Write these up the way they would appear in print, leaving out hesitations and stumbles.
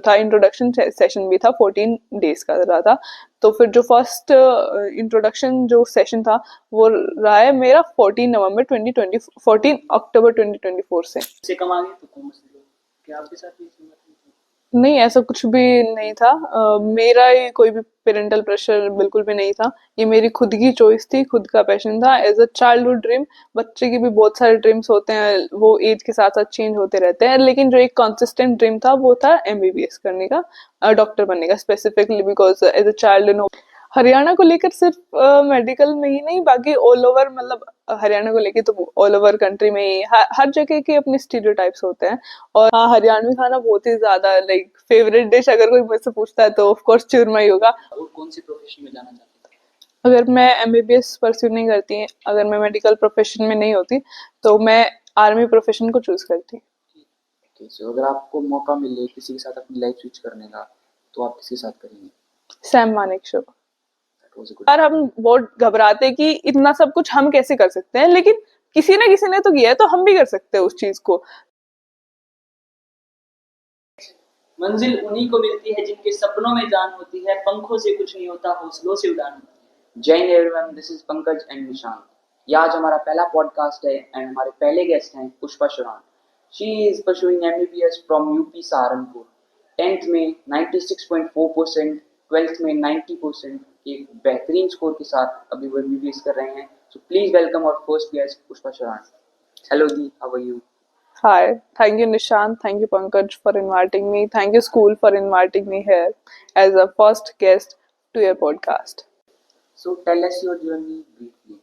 था introduction session भी था, 14 डेज का रहा था। तो फिर जो फर्स्ट इंट्रोडक्शन जो सेशन था वो रहा है मेरा 14 अक्टूबर 2024 से। कम आगे तो कॉमर्स ले लो, क्या आपके साथ भी नहीं, ऐसा कुछ भी नहीं था। मेरा ये कोई भी पेरेंटल प्रेशर बिल्कुल भी नहीं था। ये मेरी खुद की चॉइस थी, खुद का पैशन था, एज अ चाइल्डहुड ड्रीम। बच्चे की भी बहुत सारे ड्रीम्स होते हैं, वो एज के साथ साथ चेंज होते रहते हैं, लेकिन जो एक कंसिस्टेंट ड्रीम था वो था एमबीबीएस करने का, डॉक्टर बनने का, specifically because as a child. Haryana को लेकर सिर्फ मेडिकल में ही नहीं, बाकी ऑल ओवर, मतलब हरियाणा को लेके तो ऑल ओवर कंट्री में ही हर जगह के अपने स्टीरियोटाइप्स होते हैं। और हाँ, हरियाणवी खाना बहुत ही ज्यादा, लाइक फेवरेट डिश अगर कोई मुझसे पूछता है तो ऑफ कोर्स चूरमा ही होगा। और कौन सी प्रोफेशन में जाना चाहते थे? अगर मैं एमबीबीएस परस्यू नहीं करती, अगर मैं मेडिकल प्रोफेशन में नहीं होती, तो मैं आर्मी प्रोफेशन को चूज करती। सो अगर आपको मौका मिले किसी के साथ अपनी लाइफ स्विच करने का, तो आप किसके साथ करेंगे? सैम मानेकशॉ। यार हम बहुत घबराते कि इतना सब कुछ हम कैसे कर सकते हैं, लेकिन किसी ने तो किया है, तो हम भी कर सकते हैं उस चीज को। मंजिल उन्हीं को मिलती है जिनके सपनों में जान होती है, पंखों से कुछ नहीं होता, हौसलों से उड़ान होती है। जय Hind everyone, this is Pankaj and Nishant. ये आज हमारा पहला पॉडकास्ट है एंड हमारे पहले गेस्ट हैं पुष्पा शरण। She is pursuing MBBS from UP Saharanpur. 10th में 96.4%, 12th में 90%, एक बेहतरीन स्कोर के साथ अभी वो एमबीबीएस कर रहे हैं। So please welcome our first guest Pushpa Sharan. Hello दी, how are you? Hi, thank you Nishant, thank you Pankaj for inviting me, thank you school for inviting me here as a first guest to your podcast. So tell us your journey briefly.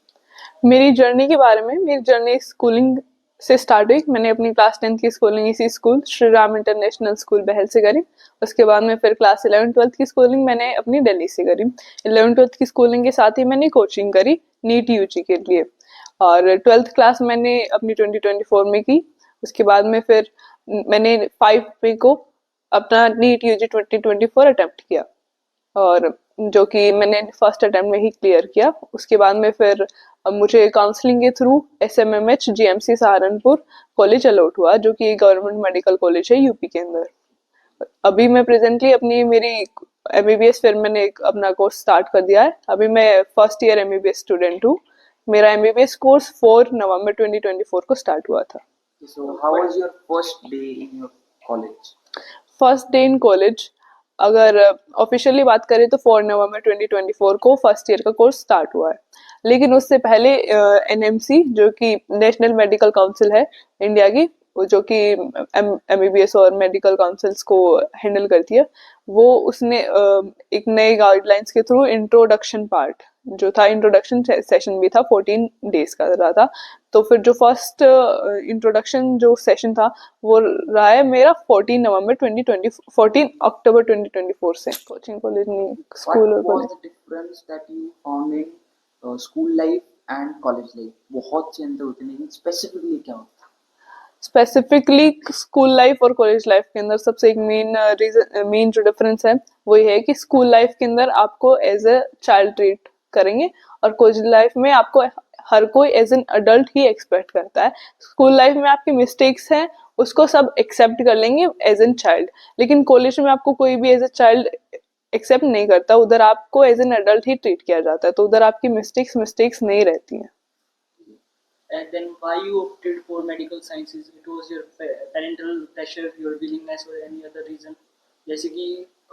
मेरी journey के बारे में, मेरी journey schooling से start हुई। मैंने अपनी class 10th की स्कूलिंग इसी school Shri Ram international school Bahal से करी। उसके बाद में फिर क्लास 11th-12th की स्कूलिंग मैंने अपनी दिल्ली से करी। 11th-12th की स्कूलिंग के साथ ही मैंने कोचिंग करी नीट यूजी के लिए, और 12th क्लास मैंने अपनी 2024 में की। उसके बाद में फिर मैंने 5 मई को अपना नीट यूजी 2024 अटेम्प्ट किया, और जो कि मैंने फर्स्ट अटेम्प्ट में ही क्लियर किया। उसके बाद में फिर मुझे काउंसलिंग के through SMMH GMC Saharanpur college allot हुआ, जो कि गवर्नमेंट मेडिकल कॉलेज है यूपी के अंदर। अभी मैं प्रेजेंटली अपनी मेरी एमबीबीएस, फिर मैंने अपना कोर्स स्टार्ट कर दिया है। अभी मैं फर्स्ट ईयर एमबीबीएस स्टूडेंट हूँ। मेरा एमबीबीएस कोर्स 4 नवंबर 2024 को स्टार्ट हुआ था। So how was your first day in your college? First day in college, अगर ऑफिशियली बात करें तो 4 नवंबर 2024 को फर्स्ट ईयर का कोर्स स्टार्ट हुआ है, लेकिन उससे पहले एनएमसी, जो कि नेशनल मेडिकल काउंसिल है इंडिया की, जो कि एमबीबीएस और मेडिकल काउंसिल्स को हैंडल करती है, वो उसने एक नए गाइडलाइंस के थ्रू इंट्रोडक्शन पार्ट जो था, इंट्रोडक्शन सेशन भी था, 14 डेज का रहा था। तो फिर जो फर्स्ट इंट्रोडक्शन जो सेशन था वो रहा है मेरा 14 अक्टूबर 2024 से। कोचिंग कॉलेज नहीं, स्कूल और What was college. the difference that you found in school life and college life? बहुत से अंतर होते हैं, लेकिन स्पेसिफिकली क्या होता है? स्पेसिफिकली स्कूल लाइफ और कॉलेज लाइफ के अंदर सबसे एक मेन जो डिफरेंस है वो ये है कि स्कूल लाइफ के अंदर आपको एज ए चाइल्ड ट्रीट करेंगे, और कॉलेज लाइफ में आपको हर कोई एज एन अडल्ट ही एक्सपेक्ट करता है। स्कूल लाइफ में आपके मिस्टेक्स हैं, उसको सब एक्सेप्ट कर लेंगे एज एन चाइल्ड, लेकिन कॉलेज में आपको कोई भी एज ए चाइल्ड एक्सेप्ट नहीं करता। उधर आपको एज एन अडल्ट ही ट्रीट किया जाता है, तो उधर आपकी मिस्टेक्स नहीं रहती हैं। And then why you opted for medical sciences? It was your parental pressure, your willingness, or any other reason? जैसे कि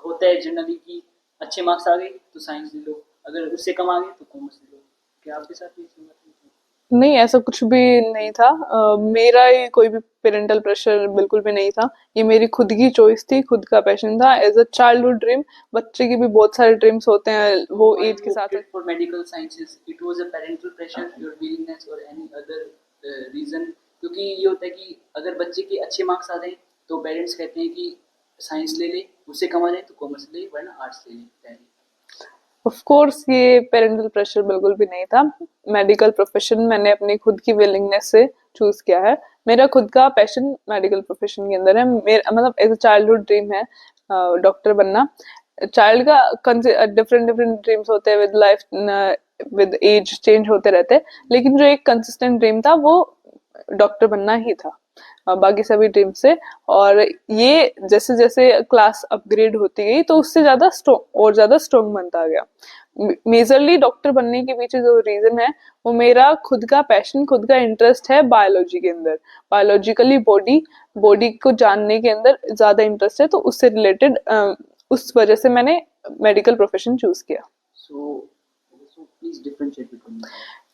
होता है जनरली कि अच्छे मार्क्स आ गए तो साइंस ले लो, अगर उससे कम आ गए तो कॉमर्स ले लो। क्या आपके साथ भी ऐसा हुआ? नहीं, ऐसा कुछ भी नहीं था। मेरा ये कोई भी पेरेंटल प्रेशर बिल्कुल भी नहीं था। ये मेरी खुद की चॉइस थी, खुद का पैशन था, एज अ चाइल्डहुड ड्रीम। बच्चे की भी बहुत सारे ड्रीम्स होते हैं, वो एज के साथ। For medical sciences, it was a parental pressure, your willingness, or any other reason? क्योंकि ये होता है कि अगर बच्चे के अच्छे मार्क्स आ जाए तो पेरेंट्स कहते हैं कि साइंस ले ले, उससे कम आ जाए तो कॉमर्स ले, वरना आर्ट्स ले ले। ऑफ कोर्स ये पेरेंटल प्रेशर बिल्कुल भी नहीं था। मेडिकल प्रोफेशन मैंने अपनी खुद की विलिंगनेस से चूज किया है। मेरा खुद का पैशन मेडिकल प्रोफेशन के अंदर है। मेरा मतलब एज अ चाइल्डहुड ड्रीम है डॉक्टर बनना। चाइल्ड का डिफरेंट डिफरेंट ड्रीम्स होते हैं, with life with age change होते रहते हैं, लेकिन जो एक कंसिस्टेंट ड्रीम था वो डॉक्टर बनना ही था। बाकी सभी टीम से। और ये जैसे जैसे क्लास अपग्रेड होती गई तो उससे ज्यादा स्ट्रॉन्ग और ज्यादा स्ट्रॉन्ग बनता गया। मेजरली डॉक्टर बनने के पीछे जो रीजन है वो मेरा खुद का पैशन, खुद का इंटरेस्ट है बायोलॉजी के अंदर। बायोलॉजिकली बॉडी को जानने के अंदर ज्यादा इंटरेस्ट है, तो उससे रिलेटेड उस वजह से मैंने मेडिकल प्रोफेशन चूज किया। So please differentiate between them.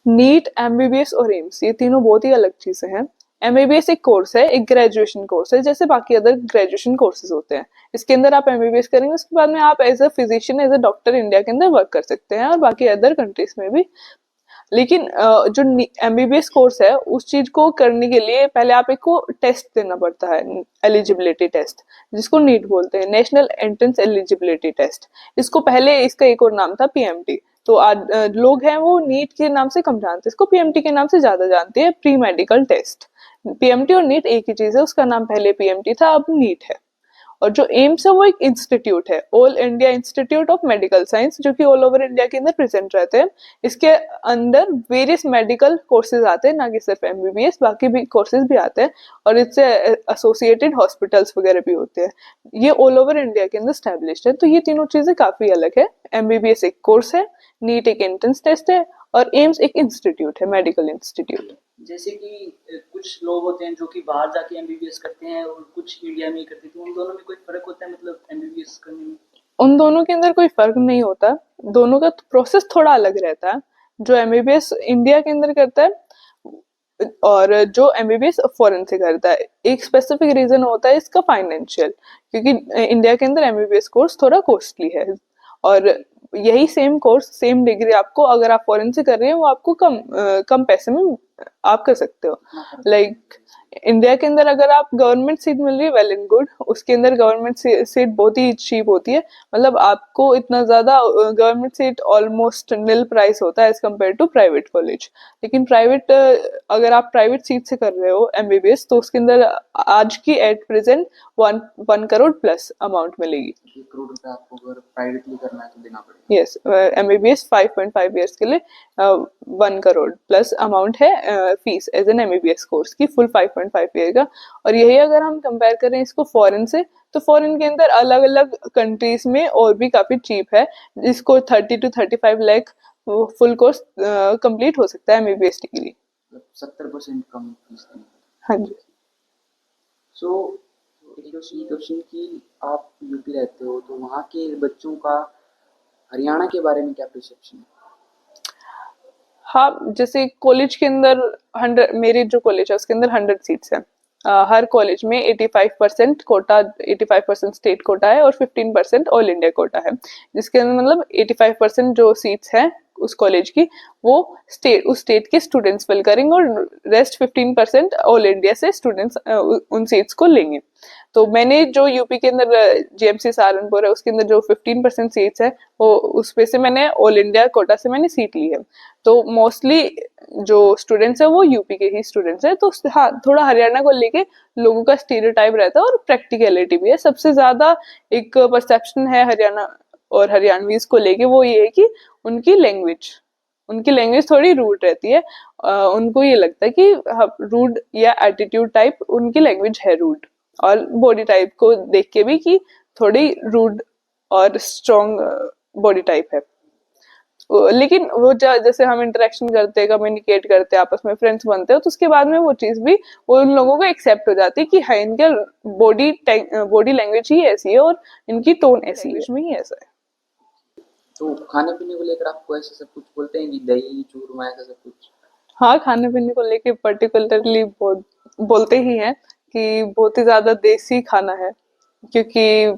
NEET, MBBS और एम्स ये तीनों बहुत ही अलग चीजें हैं। एमबीबीएस एक कोर्स है, एक ग्रेजुएशन कोर्स है, जैसे बाकी अदर ग्रेजुएशन कोर्सेज होते हैं। इसके अंदर आप एमबीबीएस करेंगे, उसके बाद में आप as a physician, as a doctor India के अंदर वर्क कर सकते हैं और बाकी अदर कंट्रीज में भी। लेकिन जो एमबीबीएस कोर्स है उस चीज को करने के लिए पहले आप एक को टेस्ट देना पड़ता है, एलिजिबिलिटी टेस्ट, जिसको नीट बोलते हैं, नेशनल एंट्रेंस एलिजिबिलिटी टेस्ट। इसको पहले इसका एक और नाम था पीएमटी। तो आज लोग हैं वो नीट के नाम से कम जानते हैं, इसको पीएमटी के नाम से ज्यादा जानते हैं, प्री मेडिकल टेस्ट। पीएमटी और नीट एक ही चीज है, उसका नाम पहले पीएमटी था, अब नीट है। और जो एम्स है वो एक इंस्टीट्यूट है, all India institute of medical science, जो कि ऑल ओवर इंडिया के अंदर प्रेजेंट रहते हैं। इसके अंदर वेरियस मेडिकल कोर्सेज आते हैं, ना कि सिर्फ एमबीबीएस, बाकी भी कोर्सेज भी आते हैं और इससे एसोसिएटेड हॉस्पिटल्स वगैरह भी होते हैं। ये ऑल ओवर इंडिया के अंदर स्टैब्लिश्ड है। तो ये तीनों चीजें काफी अलग है। एमबीबीएस एक कोर्स है, नीट एक एंट्रेंस टेस्ट है और एम्स एक इंस्टीट्यूट है, मेडिकल इंस्टीट्यूट। जैसे कि कुछ लोग होते हैं जो कि बाहर जाके एमबीबीएस करते हैं और कुछ इंडिया में ही करते हैं, तो उन दोनों में कोई फर्क होता है, मतलब एमबीबीएस करने में? उन दोनों के अंदर कोई फर्क नहीं होता, दोनों का प्रोसेस थोड़ा अलग रहता है। जो एमबीबीएस इंडिया के अंदर करता है और जो एमबीबीएस फॉरेन से करता है, एक स्पेसिफिक रीजन होता है इसका फाइनेंशियल, क्योंकि इंडिया के अंदर एमबीबीएस कोर्स थोड़ा कॉस्टली है और यही सेम कोर्स, सेम डिग्री आपको अगर आप फॉरेन से कर रहे हैं वो आपको कम पैसे में आप कर सकते हो। लाइक इंडिया के अंदर अगर आप गवर्नमेंट सीट मिल रही है, वेल एंड गुड, उसके अंदर गवर्नमेंट सीट बहुत ही चीप होती है, मतलब आपको इतना ज्यादा government seat almost nil price होता है as compare to private college. लेकिन प्राइवेट अगर आप प्राइवेट सीट से कर रहे हो एमबीबीएस तो उसके अंदर आज की at present 1 crore plus amount मिलेगी। 1 करोड़ रुपए आपको अगर प्राइवेटली करना है तो देना पड़ेगा। यस, एमबीबीएस 5.5 ईयर्स के लिए 1 करोड़ प्लस अमाउंट है fees as an MBBS course की, फुल 5.5 ईयर का। और यही अगर हम कंपेयर करें इसको फॉरेन से, तो फॉरेन के अंदर अलग अलग कंट्रीज में और भी काफी चीप है, जिसको 30 to 35 lakh full course complete हो सकता है एमबीबीएस डिग्री। 70% कम फीस देनी। हाँ जी। सो एक क्वेश्चन कि आप यूपी रहते हो, तो वहाँ के बच्चों का हरियाणा के बारे में क्या परसेप्शन है? हाँ, जैसे कॉलेज के अंदर 100, मेरे जो कॉलेज है उसके अंदर 100 सीट्स हैं। हर कॉलेज में 85% कोटा, 85% स्टेट कोटा है और 15% ऑल इंडिया कोटा है, जिसके अंदर मतलब 85% जो सीट्स हैं उस कॉलेज की वो उस स्टेट के स्टूडेंट्स फिल करेंगे और रेस्ट 15% ऑल इंडिया से स्टूडेंट्स उन सीट्स को लेंगे। तो मैंने जो यूपी के अंदर जेएमसी सहारनपुर है उसके अंदर जो 15% सीट्स है वो उस पे से मैंने ऑल इंडिया कोटा से मैंने सीट ली है। तो मोस्टली जो स्टूडेंट्स है वो यूपी के ही स्टूडेंट्स है। तो हाँ, थोड़ा हरियाणा को लेके लोगों का स्टीरियोटाइप रहता है और प्रैक्टिकलिटी भी है। सबसे ज्यादा एक परसेप्शन है हरियाणा और हरियाणवीज को लेके, वो ये है कि उनकी लैंग्वेज थोड़ी रूड रहती है। उनको ये लगता है कि रूड या एटीट्यूड टाइप उनकी लैंग्वेज है रूड, और बॉडी टाइप को देख के भी कि थोड़ी रूड और स्ट्रॉन्ग बॉडी टाइप है। लेकिन वो जैसे हम इंटरेक्शन करते हैं, कम्युनिकेट करते हैं, आपस में फ्रेंड्स बनते हो, तो उसके बाद में वो चीज भी वो उन लोगों को एक्सेप्ट हो जाती है कि हाँ, इनके बॉडी लैंग्वेज ही ऐसी है और इनकी टोन ऐसी है, में ही ऐसा है। तो खाने पीने को लेकर आपको ऐसे सब कुछ बोलते हैं कि दही चूरमा ऐसा सब कुछ? हाँ, खाने पीने को लेके पर्टिकुलरली बोलते ही हैं कि बहुत ही ज्यादा देसी खाना है, क्योंकि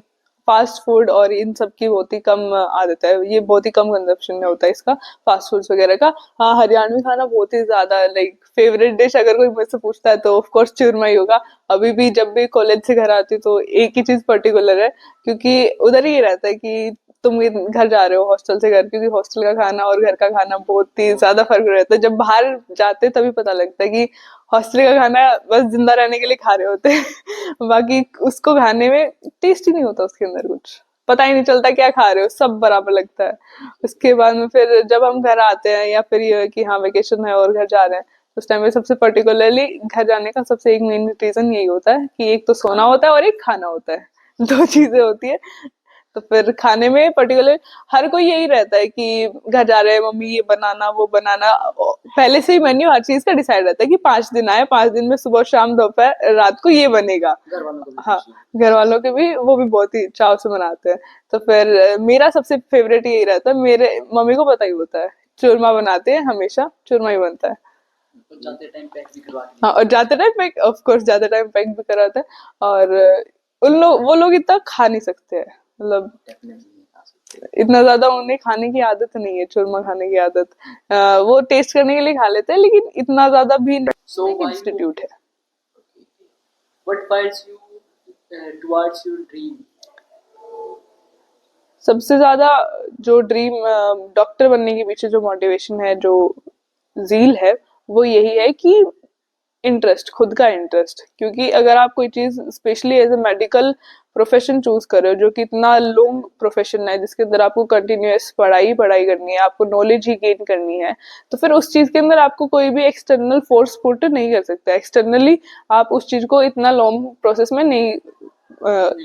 फास्ट फूड और इन सब की बहुत ही कम आदत है, ये बहुत ही कम कंजप्शन में होता है इसका, फास्ट फूड्स वगैरह का। हाँ, हरियाणवी खाना बहुत ही ज्यादा, लाइक फेवरेट डिश अगर कोई मुझसे पूछता है तो ऑफ कोर्स चूरमा ही होगा। अभी भी जब भी कॉलेज से घर आती हूँ तो एक ही चीज पर्टिकुलर है, क्योंकि उधर ही रहता है कि तुम घर जा रहे हो हॉस्टल से घर, क्योंकि हॉस्टल का खाना और घर का खाना बहुत ही ज्यादा फर्क रहता है। जब बाहर जाते तभी पता लगता है कि हॉस्टल का खाना बस जिंदा रहने के लिए खा रहे होते हैं बाकी उसको खाने में टेस्ट ही नहीं होता, उसके अंदर कुछ पता ही नहीं चलता क्या खा रहे हो, सब बराबर लगता है। उसके बाद में फिर जब हम घर आते हैं या फिर ये कि हाँ वेकेशन है और घर जा रहे हैं, उस टाइम पे सबसे पर्टिकुलरली घर जाने का सबसे एक मेन रीजन यही होता है कि एक तो सोना होता है और एक खाना होता है, दो चीजें होती है। तो फिर खाने में पर्टिकुलर हर कोई यही रहता है कि घर जा रहे हैं मम्मी ये बनाना वो बनाना, पहले से ही मेन्यू हर चीज का डिसाइड रहता है कि 5 दिन आए, 5 दिन में सुबह शाम दोपहर रात को ये बनेगा। घर वालों को भी हाँ, खुशी है। घर वालों के भी वो भी बहुत ही चाव से मनाते हैं। तो फिर मेरा सबसे फेवरेट यही रहता है, मेरे मम्मी को पता ही होता है, चूरमा बनाते हैं, हमेशा चूरमा ही बनता है। तो जाते टाइम पैक भी करवाते हाँ, और जाते टाइम पैक, ऑफ कोर्स जाते टाइम पैक भी कराता है। और उन लोग वो लोग इतना खा नहीं सकते हैं, मतलब हैं। इतना ज्यादा उन्हें खाने की आदत नहीं है, चूरमा खाने की आदत। वो टेस्ट करने के लिए खा लेते हैं, लेकिन इतना ज्यादा भी So नहीं, why इंस्टीट्यूट है। what fights you towards your dream? सबसे ज्यादा जो ड्रीम, डॉक्टर बनने के पीछे जो मोटिवेशन है, जो जील है, वो यही है कि इंटरेस्ट, खुद का इंटरेस्ट। क्योंकि अगर आप कोई चीज specially as a medical profession choose कर रहे हो, जो कि इतना लॉन्ग प्रोफेशन है, जिसके अंदर आपको कंटिन्यूअस पढ़ाई पढ़ाई करनी है, आपको नॉलेज ही गेन करनी है, तो फिर उस चीज के अंदर आपको कोई भी एक्सटर्नल फोर्स पुट नहीं कर सकता। एक्सटर्नली आप उस चीज को इतना लॉन्ग प्रोसेस में नहीं,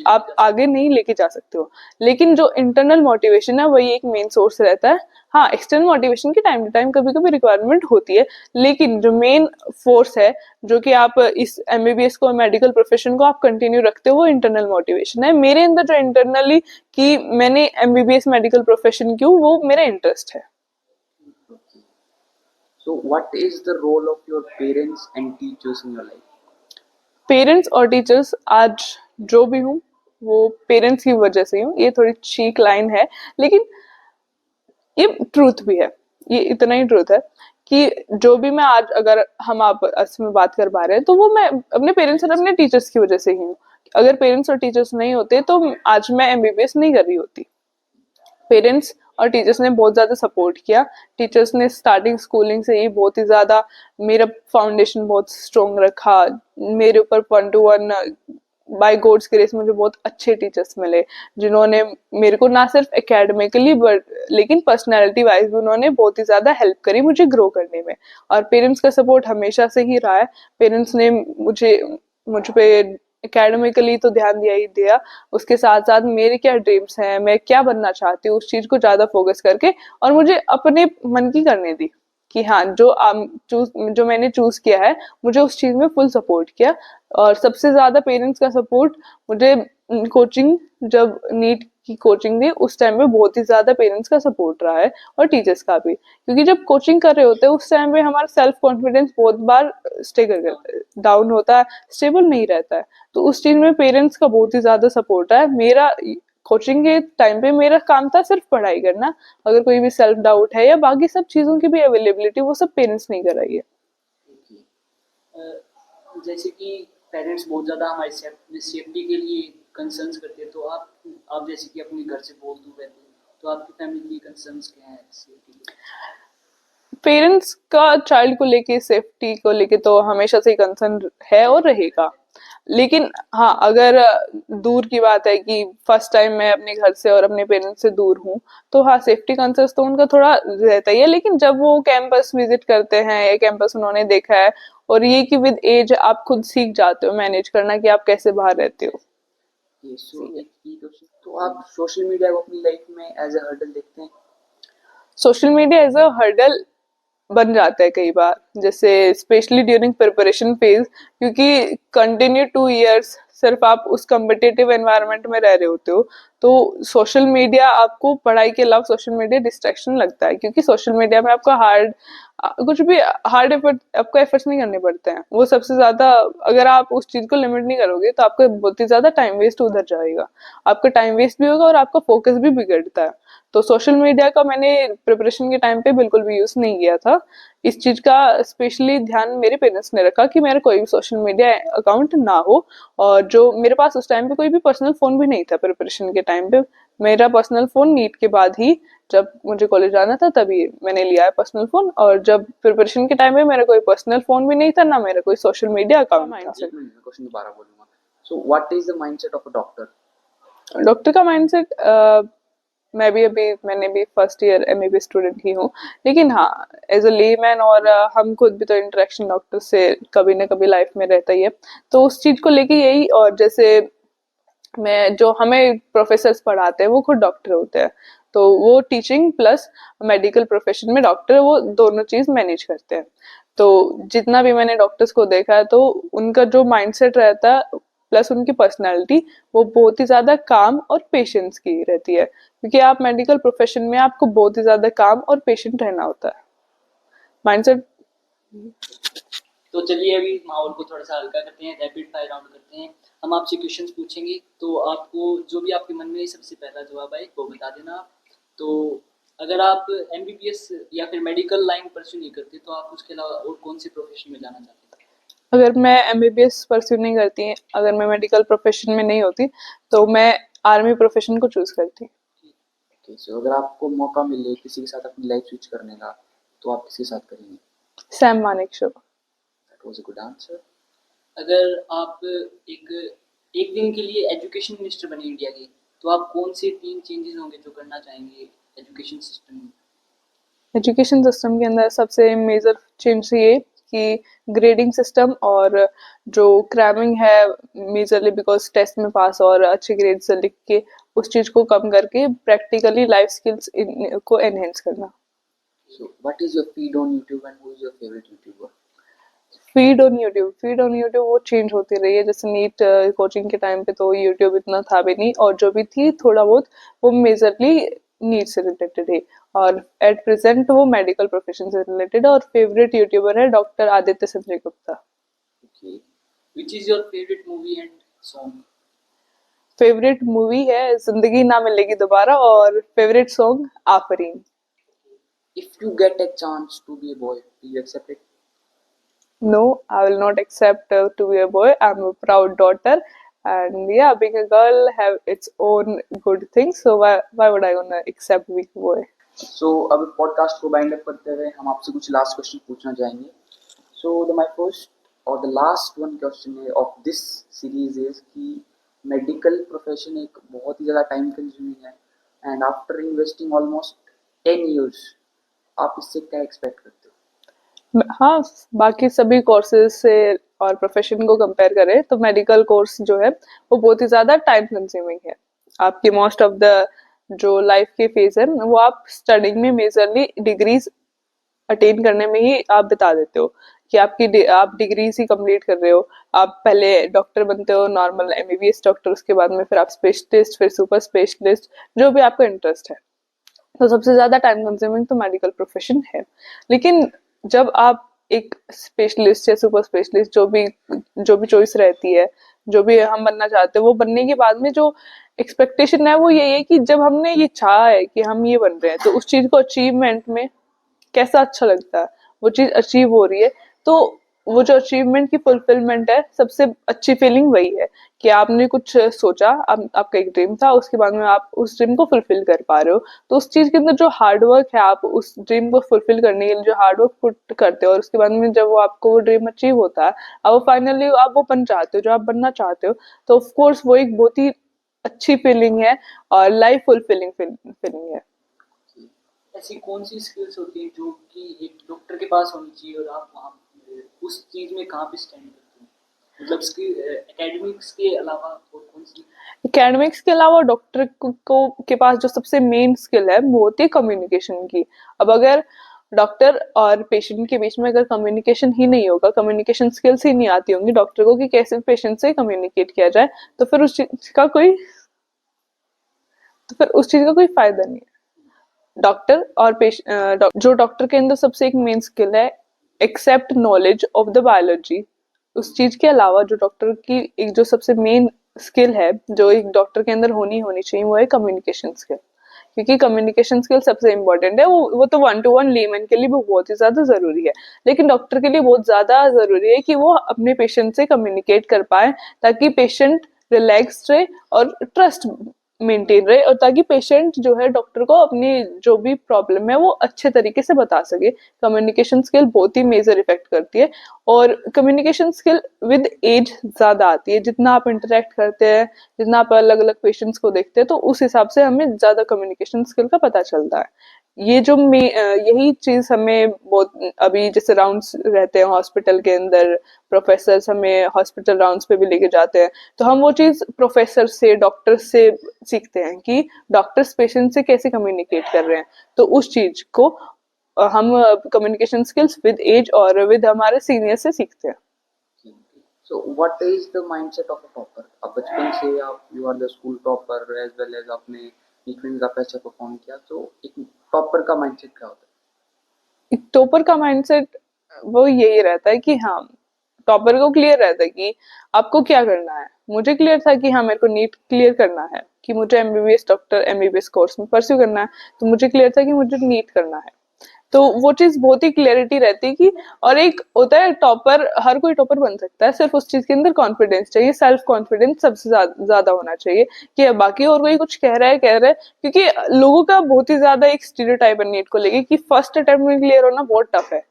आप आगे नहीं लेके जा सकते हो। लेकिन जो इंटरनल मोटिवेशन है वही एक मेन सोर्स रहता है। हाँ, एक्सटर्नल मोटिवेशन की टाइम टू टाइम कभी कभी रिक्वायरमेंट होती है, लेकिन जो मेन फोर्स है, जो कि आप इस एमबीबीएस को, मेडिकल प्रोफेशन को आप कंटिन्यू रखते हो, वो इंटरनल मोटिवेशन है। मेरे अंदर जो इंटरनली कि मैंने एमबीबीएस मेडिकल प्रोफेशन क्यों, वो मेरा इंटरेस्ट है। So what is the role of your parents and teachers in your life? Parents और टीचर्स, आज जो भी हूँ वो पेरेंट्स की वजह से हूँ। ये थोड़ी चीक लाइन है, लेकिन ये ट्रूथ भी है, ये इतना ही ट्रूथ है कि जो भी मैं आज, अगर हम आपस में बात कर पा रहे हैं, तो वो मैं अपने पेरेंट्स और अपने टीचर्स की वजह से ही हूँ। अगर पेरेंट्स और टीचर्स नहीं होते तो आज मैं एमबीबीएस नहीं कर रही होती। पेरेंट्स और टीचर्स ने बहुत ज्यादा सपोर्ट किया। टीचर्स ने स्टार्टिंग स्कूलिंग से ही बहुत ही ज्यादा मेरा फाउंडेशन बहुत स्ट्रॉन्ग रखा। मेरे ऊपर 1 to 1 बाय गॉड्स ग्रेस मुझे बहुत अच्छे टीचर्स मिले, जिन्होंने मेरे को ना सिर्फ एकेडमिकली बट लेकिन पर्सनैलिटी वाइज भी उन्होंने बहुत ही ज्यादा हेल्प करी मुझे ग्रो करने में। और पेरेंट्स का सपोर्ट हमेशा से ही रहा है। पेरेंट्स ने मुझ पे एकेडमिकली तो ध्यान दिया ही दिया, उसके साथ साथ मेरे क्या ड्रीम्स हैं, मैं क्या बनना चाहती हूँ, उस चीज को ज्यादा फोकस करके और मुझे अपने मन की करने दी कि हाँ, जो मैंने चूज किया है, मुझे उस चीज में फुल सपोर्ट किया। और सबसे ज्यादा पेरेंट्स का सपोर्ट मुझे कोचिंग, जब नीट की कोचिंग दी उस टाइम पे बहुत ही ज्यादा पेरेंट्स का सपोर्ट रहा है, और टीचर्स का भी। क्योंकि जब कोचिंग कर रहे होते हैं उस टाइम पे हमारा सेल्फ कॉन्फिडेंस बहुत बार डाउन होता है, स्टेबल नहीं रहता है। तो उस चीज में पेरेंट्स का बहुत ही ज्यादा सपोर्ट है। मेरा कोचिंग के टाइम पे मेरा काम था सिर्फ पढ़ाई करना। अगर कोई भी सेल्फ डाउट है या बाकी सब चीजों की भी अवेलेबिलिटी, वो सब पेरेंट्स नहीं कराई है। जैसे कि पेरेंट्स बहुत ज़्यादा हमारी सेफ्टी के लिए कंसर्न्स करते हैं, तो आप जैसे कि अपने घर से बहुत दूर रहते हैं, तो आपकी फैमिली की कंसर्न्स क्या है सेफ्टी के? पेरेंट्स का चाइल्ड को लेके, सेफ्टी को लेके तो हमेशा से कंसर्न है और रहेगा। लेकिन हाँ, अगर दूर की बात है कि फर्स्ट टाइम मैं अपने घर से और अपने पेरेंट्स से दूर हूँ, तो हाँ, सेफ्टी कंसर्न्स तो उनका थोड़ा रहता ही है। लेकिन जब वो कैंपस विजिट करते हैं या कैंपस उन्होंने देखा है, और ये कि विद एज आप खुद सीख जाते हो मैनेज करना कि आप कैसे बाहर रहते हो। तो आप सोशल मीडिया को अपनी लाइफ में एज अ हर्डल देखते हैं? Social media as a hurdle बन जाता है कई बार, जैसे स्पेशली ड्यूरिंग प्रिपरेशन फेज, क्योंकि कंटिन्यू 2 इयर्स सिर्फ आप उस कम्पिटिटिव एनवायरनमेंट में रह रहे होते हो, तो सोशल मीडिया आपको पढ़ाई के अलावा सोशल मीडिया डिस्ट्रैक्शन लगता है। क्योंकि सोशल मीडिया में आपका कुछ भी हार्ड एफर्ट, आपको एफर्ट्स नहीं करने पड़ते हैं। वो सबसे ज्यादा, अगर आप उस चीज को लिमिट नहीं करोगे तो आपका बहुत ही ज्यादा टाइम वेस्ट उधर जाएगा। आपका टाइम वेस्ट भी होगा और आपका फोकस भी बिगड़ता है। तो सोशल मीडिया का मैंने प्रिपरेशन के टाइम पे बिल्कुल भी यूज नहीं किया था। इस चीज का स्पेशली ध्यान मेरे पेरेंट्स ने रखा कि मेरा कोई भी सोशल मीडिया अकाउंट ना हो। और जो मेरे पास उस टाइम पे कोई भी पर्सनल फोन भी नहीं था प्रिपरेशन के टाइम पे। मेरा पर्सनल फोन नीट के बाद ही, जब मुझे कॉलेज जाना था तभी मैंने लिया है पर्सनल फोन। और जब प्रिपरेशन के टाइम पे मेरा कोई पर्सनल फोन भी नहीं था, ना मेरा कोई सोशल मीडिया अकाउंट था। क्वेश्चन दोबारा बोलूंगा। So what is the mindset of a doctor? Doctor का माइंडसेट, मैंने भी फर्स्ट ईयर एमबीबीएस स्टूडेंट ही हूँ, लेकिन हाँ एज अ लेमैन और हम खुद भी तो इंटरेक्शन डॉक्टर से कभी ना कभी लाइफ में रहता ही है, तो उस चीज को लेके यही। और जैसे मैं जो हमें प्रोफेसर्स पढ़ाते हैं वो खुद डॉक्टर होते हैं, तो वो टीचिंग प्लस मेडिकल प्रोफेशन में डॉक्टर वो दोनों चीज मैनेज करते हैं। तो जितना भी मैंने डॉक्टर्स को देखा है तो उनका जो माइंडसेट रहता है प्लस उनकी पर्सनालिटी वो बहुत ही ज्यादा काम और पेशेंस की रहती है, क्योंकि आप मेडिकल प्रोफेशन में आपको बहुत ही ज्यादा काम और पेशेंट रहना होता है। माइंडसेट। तो चलिए अभी माहौल को थोड़ा सा हल्का करते हैं, रैपिड फायर राउंड करते हैं। हम आपसे क्वेश्चंस पूछेंगे, तो आपको जो भी आपके मन में सबसे पहला जवाब आए वो बता देना आप। तो अगर आप एमबीबीएस या फिर मेडिकल लाइन परस्यू नहीं करते तो आप उसके अलावा और कौन से प्रोफेशन में जाना चाहते हैं? अगर मैं एमबीबीएस परस्यू नहीं करती, अगर मैं मेडिकल प्रोफेशन में नहीं होती, तो मैं आर्मी प्रोफेशन को चूज करती। ओके, सो अगर आपको मौका मिले किसी के साथ अपनी लाइफ स्विच करने का, तो आप किसके साथ करेंगे? Sam Manekshaw. That was a good answer. अगर आप एक एक दिन के लिए एजुकेशन मिनिस्टर बने इंडिया के, तो आप कौन से 3 चेंजेस होंगे जो करना चाहेंगे एजुकेशन सिस्टम में? एजुकेशन सिस्टम के अंदर सबसे मेजर चेंज ये कि ग्रेडिंग सिस्टम और जो क्रैमिंग है मेजरली बिकॉज टेस्ट में पास और अच्छे ग्रेड से लिख के उस चीज को कम करके प्रैक्टिकली लाइफ स्किल्स को एनहेंस करना। So, what is your feed on YouTube and who is your favorite YouTuber? Feed on YouTube वो चेंज होती रही है, जैसे नीट कोचिंग के टाइम पे तो यूट्यूब इतना था भी नहीं, और जो भी थी थोड़ा बहुत वो मेजरली नीट से रिलेटेड है, और एट प्रेजेंट वो मेडिकल प्रोफेशन से रिलेटेड। और फेवरेट यूट्यूबर है doctor Aditya Sanjay Gupta. Okay. Which is your favorite movie and song? Favourite movie है जिंदगी ना मिलेगी दोबारा, और favourite song Afreen. If you get a chance to be a boy, will you accept it? No, I will not accept to be a boy. I'm a proud daughter, and yeah, being a girl have its own good things. So why would I gonna accept being a boy? So अब podcast को bind up करते हुए हम आपसे कुछ last question पूछना चाहेंगे। So the my first or the last one question of this series is कि मेडिकल प्रोफेशन एक बहुत ही ज़्यादा टाइम कंज्यूमिंग है, and after investing almost 10 years आप इससे क्या एक्सपेक्ट करते हो? हाँ, बाकी सभी कोर्सेज से और प्रोफेशन को कंपेयर करें तो मेडिकल कोर्स जो है वो बहुत ही ज्यादा टाइम कंज्यूमिंग है। आपकी मोस्ट ऑफ द जो लाइफ के फेज है वो आप स्टडिंग में मेजरली डिग्रीज अटेन करने में ही आप बिता देते हो, कि आप डिग्रीज ही कंप्लीट कर रहे हो। आप पहले डॉक्टर बनते हो, नॉर्मल एमबीबीएस डॉक्टर, उसके बाद में फिर आप स्पेशलिस्ट, फिर सुपर स्पेशलिस्ट, जो भी आपका इंटरेस्ट है। तो सबसे ज्यादा टाइम कंज्यूमिंग तो मेडिकल प्रोफेशन है। लेकिन जब आप एक स्पेशलिस्ट या सुपर स्पेशलिस्ट जो भी चॉइस रहती है, जो भी हम बनना चाहते हैं, वो बनने के बाद में जो एक्सपेक्टेशन है वो यही है कि जब हमने ये चाहा है कि हम ये बन रहे हैं, तो उस चीज को अचीवमेंट में कैसा अच्छा लगता है, वो चीज अचीव हो रही है, तो वो जो अचीवमेंट की फुलफिलमेंट है, सबसे अच्छी फीलिंग वही है कि आपने कुछ सोचा, आपका एक ड्रीम था, उसके बाद में आप उस ड्रीम को फुलफिल कर पा रहे हो। तो उस चीज के अंदर जो हार्ड वर्क है, आप उस ड्रीम को फुलफिल करने के लिए जो हार्ड वर्क पुट करते हो, और उसके बाद में जब वो आपको वो ड्रीम अचीव होता है, अब फाइनली आप वो बन चाहते हो जो आप बनना चाहते हो, तो ऑफ कोर्स वो एक बहुत ही अच्छी फीलिंग है और लाइफ फुलफिलिंग फीलिंग है। ऐसी कौन सी स्किल्स होती हैं जो कि एक डॉक्टर के पास होनी चाहिए और आप वहाँ उस चीज में कहाँ पे स्टैंड करते हैं? मतलब एकेडमिक्स के अलावा और कौन सी? एकेडमिक्स के अलावा डॉक्टर को के पास जो सबसे मेन स्किल है वो होती है कम्युनिकेशन की। अब अगर डॉक्टर और पेशेंट के बीच में अगर कम्युनिकेशन ही नहीं होगा, कम्युनिकेशन स्किल्स ही नहीं आती होंगी डॉक्टर को कि कैसे पेशेंट से कम्युनिकेट किया जाए, तो फिर उस चीज का कोई फायदा नहीं है। डॉक्टर और जो डॉक्टर के अंदर सबसे एक मेन स्किल है except knowledge of the biology, उस चीज के अलावा जो डॉक्टर की एक जो सबसे मेन स्किल है जो एक डॉक्टर के अंदर होनी चाहिए, वो है कम्युनिकेशन स्किल। क्योंकि कम्युनिकेशन स्किल सबसे इम्पोर्टेंट है, वो तो 1-to-1 लेमन के लिए भी बहुत ही ज्यादा जरूरी है, लेकिन डॉक्टर के लिए बहुत ज्यादा जरूरी है कि वो अपने पेशेंट से कम्युनिकेट कर पाए, ताकि पेशेंट रिलैक्स रहे और ट्रस्ट मेंटेन रहे, और ताकि पेशेंट जो है डॉक्टर को अपनी जो भी प्रॉब्लम है वो अच्छे तरीके से बता सके। कम्युनिकेशन स्किल बहुत ही मेजर इफेक्ट करती है, और कम्युनिकेशन स्किल विद एज ज्यादा आती है। जितना आप इंटरेक्ट करते हैं, जितना आप अलग अलग पेशेंट्स को देखते हैं, तो उस हिसाब से हमें ज्यादा कम्युनिकेशन स्किल का पता चलता है। ये जो यही चीज हमें बहुत, अभी जैसे राउंड्स रहते हैं हॉस्पिटल के अंदर, प्रोफेसर हमें हॉस्पिटल राउंड्स पे भी लेके जाते हैं, तो हम वो चीज प्रोफेसर से, डॉक्टर से सीखते हैं कि डॉक्टर्स पेशेंट से कैसे कम्युनिकेट कर रहे हैं। तो उस चीज को हम कम्युनिकेशन स्किल्स विद एज और विद हमारे सीनियर से सीखते हैं। So what is the mindset of a topper? अब बचपन से आप you are the school topper as well as आपने नीट का अच्छा परफॉर्म किया, तो एक टॉपर का माइंडसेट क्या होता है? एक टॉपर का माइंडसेट वो यही रहता है कि हाँ, टॉपर को क्लियर रहता है कि आपको क्या करना है। मुझे क्लियर था कि हाँ, मेरे को नीट क्लियर करना है, कि मुझे एमबीबीएस डॉक्टर एमबीबीएस कोर्स में परस्यू करना है, तो मुझे क्लियर था कि मुझे नीट करना है। तो वो चीज बहुत ही क्लियरिटी रहती है कि, और एक होता है टॉपर, हर कोई टॉपर बन सकता है, सिर्फ उस चीज के अंदर कॉन्फिडेंस चाहिए, सेल्फ कॉन्फिडेंस सबसे ज्यादा होना चाहिए। कि बाकी और कोई कुछ कह रहा है, क्योंकि लोगों का बहुत ही ज्यादा एक स्टीरियोटाइप है नीट को लेके कि फर्स्ट अटेम्प्ट में क्लियर होना बहुत टफ है।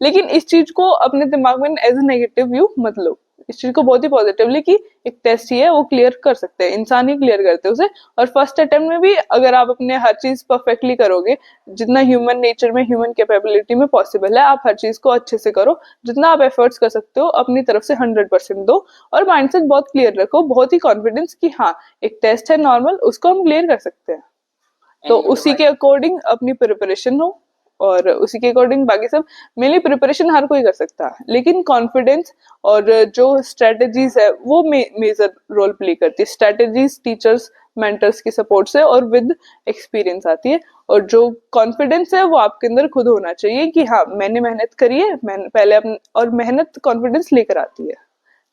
लेकिन इस चीज को अपने दिमाग में एज ए नेगेटिव व्यू मत लो, इस चीज को बहुत ही पॉजिटिवली कि एक टेस्ट ही है, वो क्लियर कर सकते हैं, इंसान ही क्लियर करते हैं उसे। और फर्स्ट अटेम्प्ट में भी अगर आप अपने हर चीज परफेक्टली करोगे, जितना ह्यूमन नेचर में, ह्यूमन कैपेबिलिटी में पॉसिबल है, आप हर चीज को अच्छे से करो, जितना आप एफर्ट्स कर सकते हो अपनी तरफ से 100% दो, और माइंडसेट बहुत क्लियर रखो, बहुत ही कॉन्फिडेंस कि हाँ, एक टेस्ट है नॉर्मल, उसको हम क्लियर कर सकते हैं। तो Any उसी के advice? अकॉर्डिंग अपनी प्रिपरेशन हो, और उसी के अकॉर्डिंग बाकी सब। मेनली प्रिपरेशन हर कोई कर सकता है, लेकिन कॉन्फिडेंस और जो स्ट्रेटजीज है वो मेजर रोल प्ले करती है। स्ट्रेटजीज टीचर्स, मेंटर्स की सपोर्ट से और विद एक्सपीरियंस आती है, और जो कॉन्फिडेंस है वो आपके अंदर खुद होना चाहिए कि हाँ, मैंने मेहनत करी है, मैंने पहले अपने, और मेहनत कॉन्फिडेंस लेकर आती है।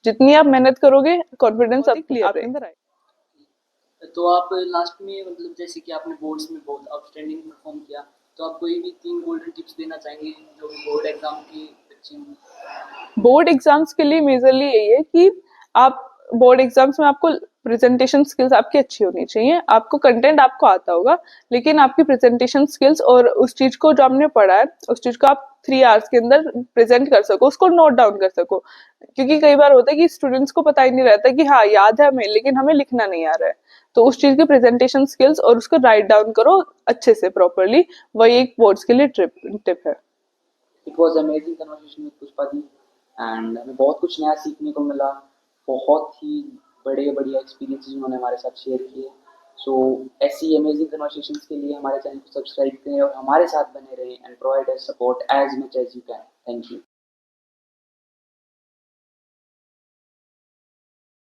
जितनी आप मेहनत करोगे, कॉन्फिडेंस आपके अंदर आएगा। तो आप लास्ट में मतलब जैसे कि आपने बोर्ड्स में बहुत आउटस्टैंडिंग परफॉर्म किया, तो आप कोई भी 3 गोल्डन टिप्स देना चाहेंगे जो भी बोर्ड एग्जाम के बच्चे हों? बोर्ड एग्जाम्स के लिए मेजरली यही है कि आप बोर्ड एग्जाम्स में आपको प्रेजेंटेशन स्किल्स आपकी अच्छी होनी चाहिए। आपको कंटेंट आपको आता होगा, लेकिन आपकी प्रेजेंटेशन स्किल्स और उस चीज को जो आपने पढ़ा है, उस चीज को आप 3 आवर्स के अंदर प्रेजेंट कर सको, उसको नोट डाउन कर सको। क्योंकि कई बार होता है कि स्टूडेंट्स को पता ही नहीं रहता कि हाँ, याद है हमें, लेकिन हमें लिखना नहीं आ रहा है। तो उस चीज की प्रेजेंटेशन स्किल्स और उसको राइट डाउन करो अच्छे से, प्रॉपरली। वही एक बोर्ड्स के लिए टिप है। It was amazing conversation with Pushpa the, and हमें बहुत कुछ नया सीखने को मिला। बहुत ही बड़े बढ़िया एक्सपीरियंसेस उन्होंने हमारे साथ शेयर किए। सो ऐसी अमेजिंग कन्वर्सेशंस के लिए हमारे चैनल को सब्सक्राइब करें और हमारे साथ बने रहें and provide us support as much as you can. Thank you.